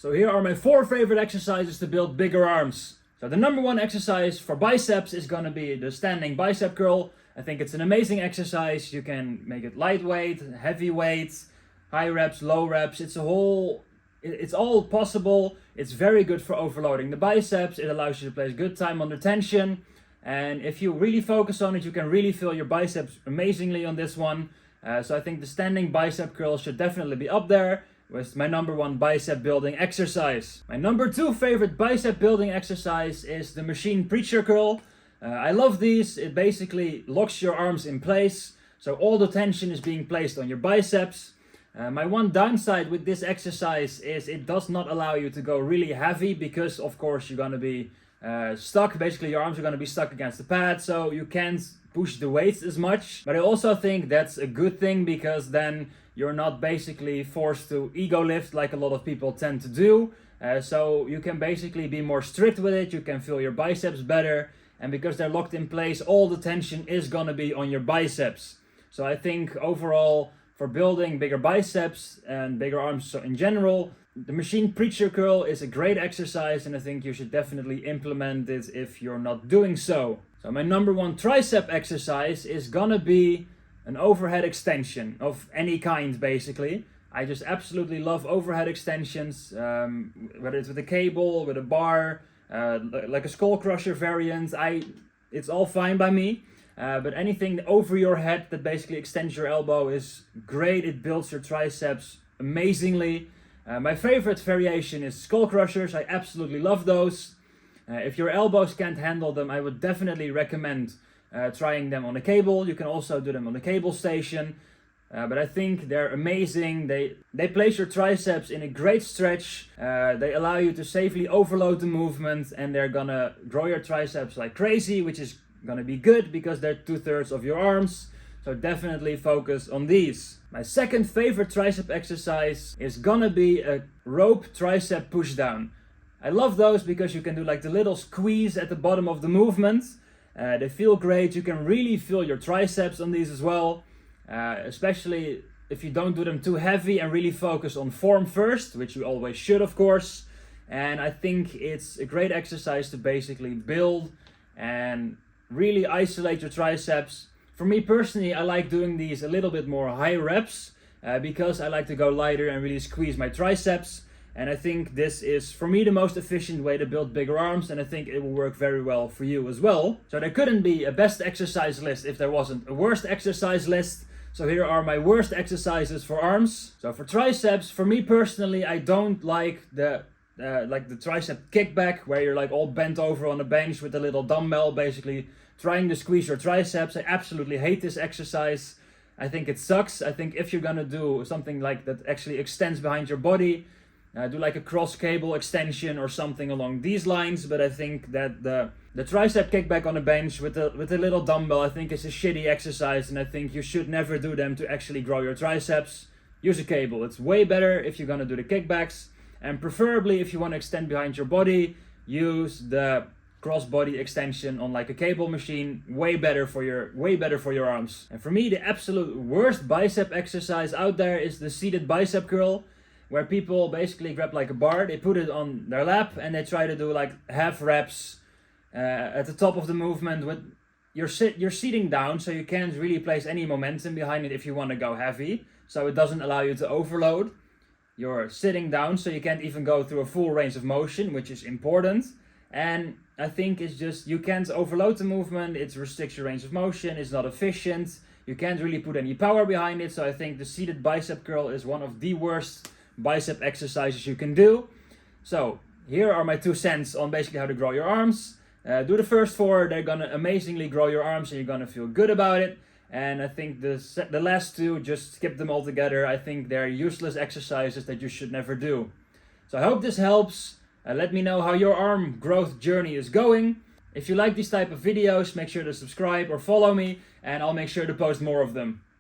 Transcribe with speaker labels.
Speaker 1: So here are my 4 favorite exercises to build bigger arms. So the number 1 exercise for biceps is gonna be the standing bicep curl. I think it's an amazing exercise. You can make it lightweight, heavyweight, high reps, low reps. It's all possible. It's very good for overloading the biceps. It allows you to place good time under tension. And if you really focus on it, you can really feel your biceps amazingly on this one. So I think the standing bicep curl should definitely be up there with my number 1 bicep building exercise. My number 2 favorite bicep building exercise is the machine preacher curl. I love these. It basically locks your arms in place, so all the tension is being placed on your biceps. My one downside with this exercise is it does not allow you to go really heavy because of course you're gonna be stuck. Basically your arms are gonna be stuck against the pad, so you can't push the weights as much. But I also think that's a good thing because then you're not basically forced to ego lift like a lot of people tend to do. So you can basically be more strict with it. You can feel your biceps better. And because they're locked in place, all the tension is gonna be on your biceps. So I think overall, for building bigger biceps and bigger arms in general, the machine preacher curl is a great exercise, and I think you should definitely implement it if you're not doing so. So my number 1 tricep exercise is gonna be an overhead extension of any kind, basically. I just absolutely love overhead extensions, whether it's with a cable, with a bar, like a skull crusher variant. It's all fine by me. But anything over your head that basically extends your elbow is great. It builds your triceps amazingly. My favorite variation is skull crushers. I absolutely love those. If your elbows can't handle them, I would definitely recommend trying them on a cable. You can also do them on a cable station. But I think they're amazing. They place your triceps in a great stretch. They allow you to safely overload the movement, and they're gonna grow your triceps like crazy, which is gonna be good because they're 2/3 of your arms. So definitely focus on these. My second favorite tricep exercise is gonna be a rope tricep pushdown. I love those because you can do like the little squeeze at the bottom of the movement. They feel great. You can really feel your triceps on these as well. Especially if you don't do them too heavy and really focus on form first, which you always should, of course. And I think it's a great exercise to basically build and really isolate your triceps. For me personally, I like doing these a little bit more high reps because I like to go lighter and really squeeze my triceps. And I think this is, for me, the most efficient way to build bigger arms, and I think it will work very well for you as well. So there couldn't be a best exercise list if there wasn't a worst exercise list. So here are my worst exercises for arms. So for triceps, for me personally, I don't like the tricep kickback where you're like all bent over on a bench with a little dumbbell, basically trying to squeeze your triceps. I absolutely hate this exercise. I think it sucks. I think if you're gonna do something like that actually extends behind your body, do like a cross cable extension or something along these lines. But I think that the tricep kickback on a bench with a little dumbbell, I think is a shitty exercise, and I think you should never do them to actually grow your triceps. Use a cable. It's way better if you're gonna do the kickbacks, and preferably if you want to extend behind your body, use the cross body extension on like a cable machine. Way better for your arms. And for me, the absolute worst bicep exercise out there is the seated bicep curl, where people basically grab like a bar, they put it on their lap, and they try to do like half reps at the top of the movement. With you're seating down, so you can't really place any momentum behind it if you want to go heavy. So it doesn't allow you to overload. You're sitting down, so you can't even go through a full range of motion, which is important. And I think it's just, you can't overload the movement, it restricts your range of motion, it's not efficient, you can't really put any power behind it. So I think the seated bicep curl is one of the worst bicep exercises you can do. So here are my 2 cents on basically how to grow your arms. Do the first 4, they're gonna amazingly grow your arms and you're gonna feel good about it. And I think the last 2, just skip them altogether. I think they're useless exercises that you should never do. So I hope this helps. Let me know how your arm growth journey is going. If you like these type of videos, make sure to subscribe or follow me, and I'll make sure to post more of them.